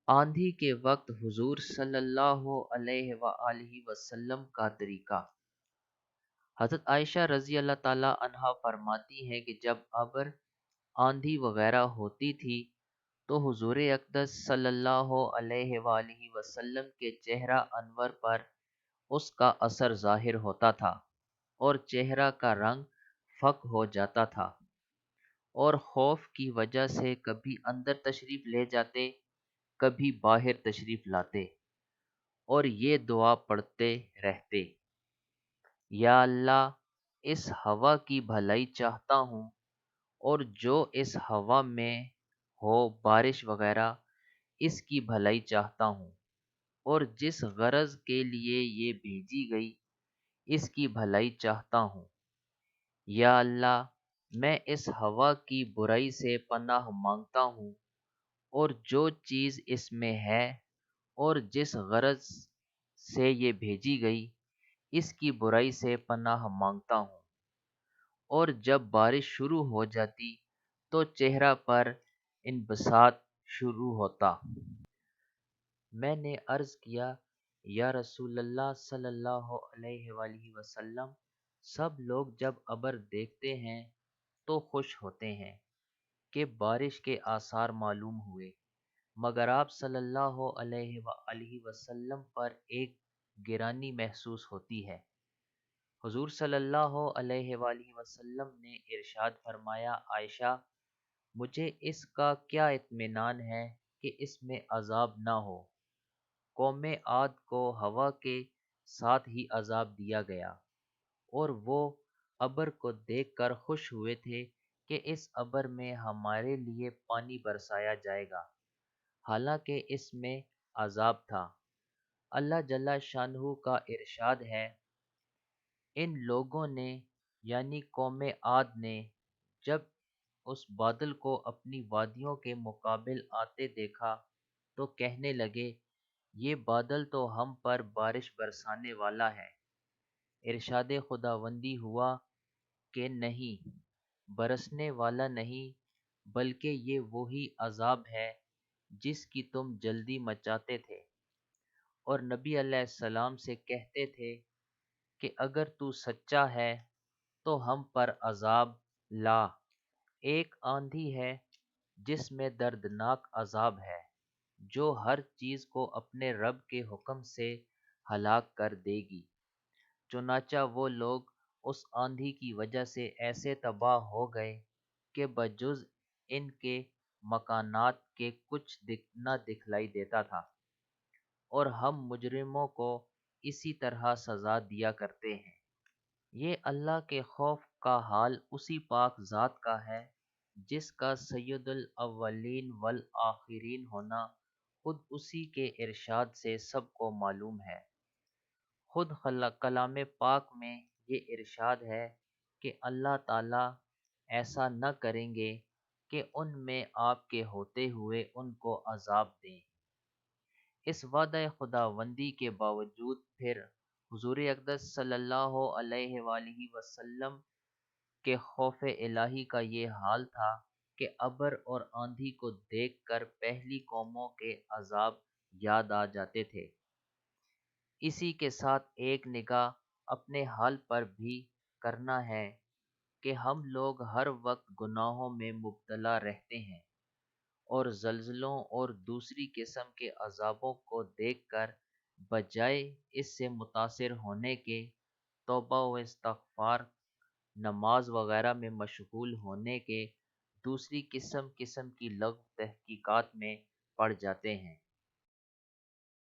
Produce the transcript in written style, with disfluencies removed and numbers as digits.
آندھی کے وقت حضور صلی اللہ علیہ وآلہ وسلم کا طریقہ۔ حضرت عائشہ رضی اللہ تعالیٰ عنہا فرماتی ہیں کہ جب ابر آندھی وغیرہ ہوتی تھی تو حضور اقدس صلی اللہ علیہ وآلہ وسلم کے چہرہ انور پر اس کا اثر ظاہر ہوتا تھا اور چہرہ کا رنگ فک ہو جاتا تھا، اور خوف کی وجہ سے کبھی اندر تشریف لے جاتے، کبھی باہر تشریف لاتے اور یہ دعا پڑھتے رہتے: یا اللہ، اس ہوا کی بھلائی چاہتا ہوں، اور جو اس ہوا میں ہو بارش وغیرہ اس کی بھلائی چاہتا ہوں، اور جس غرض کے لیے یہ بھیجی گئی اس کی بھلائی چاہتا ہوں۔ یا اللہ، میں اس ہوا کی برائی سے پناہ مانگتا ہوں، اور جو چیز اس میں ہے اور جس غرض سے یہ بھیجی گئی اس کی برائی سے پناہ مانگتا ہوں۔ اور جب بارش شروع ہو جاتی تو چہرہ پر انبساط شروع ہوتا۔ میں نے عرض کیا: یا رسول اللہ صلی اللہ علیہ وآلہ وسلم، سب لوگ جب ابر دیکھتے ہیں تو خوش ہوتے ہیں کہ بارش کے آثار معلوم ہوئے، مگر آپ صلی اللہ علیہ وآلہ وسلم پر ایک گرانی محسوس ہوتی ہے۔ حضور صلی اللہ علیہ وآلہ وسلم نے ارشاد فرمایا: عائشہ، مجھے اس کا کیا اطمینان ہے کہ اس میں عذاب نہ ہو۔ قوم عاد کو ہوا کے ساتھ ہی عذاب دیا گیا، اور وہ ابر کو دیکھ کر خوش ہوئے تھے کہ اس ابر میں ہمارے لیے پانی برسایا جائے گا، حالانکہ اس میں عذاب تھا۔ اللہ جل شانہ کا ارشاد ہے: ان لوگوں نے یعنی قوم عاد نے جب اس بادل کو اپنی وادیوں کے مقابل آتے دیکھا تو کہنے لگے: یہ بادل تو ہم پر بارش برسانے والا ہے۔ ارشاد خداوندی ہوا کہ نہیں، برسنے والا نہیں، بلکہ یہ وہی عذاب ہے جس کی تم جلدی مچاتے تھے، اور نبی علیہ السلام سے کہتے تھے کہ اگر تو سچا ہے تو ہم پر عذاب لا۔ ایک آندھی ہے جس میں دردناک عذاب ہے، جو ہر چیز کو اپنے رب کے حکم سے ہلاک کر دے گی۔ چنانچہ وہ لوگ اس آندھی کی وجہ سے ایسے تباہ ہو گئے کہ بجز ان کے مکانات کے کچھ نہ دکھلائی دیتا تھا، اور ہم مجرموں کو اسی طرح سزا دیا کرتے ہیں۔ یہ اللہ کے خوف کا حال اسی پاک ذات کا ہے جس کا سید الاولین والآخرین ہونا خود اسی کے ارشاد سے سب کو معلوم ہے۔ خود کلام پاک میں یہ ارشاد ہے کہ اللہ تعالیٰ ایسا نہ کریں گے کہ ان میں آپ کے ہوتے ہوئے ان کو عذاب دیں۔ اس وعدہ خداوندی کے باوجود پھر حضور اقدس صلی اللہ علیہ وآلہ وسلم کے خوف الہی کا یہ حال تھا کہ ابر اور آندھی کو دیکھ کر پہلی قوموں کے عذاب یاد آ جاتے تھے۔ اسی کے ساتھ ایک نگاہ اپنے حال پر بھی کرنا ہے کہ ہم لوگ ہر وقت گناہوں میں مبتلا رہتے ہیں، اور زلزلوں اور دوسری قسم کے عذابوں کو دیکھ کر بجائے اس سے متاثر ہونے کے توبہ و استغفار، نماز وغیرہ میں مشغول ہونے کے دوسری قسم کی لغو تحقیقات میں پڑ جاتے ہیں۔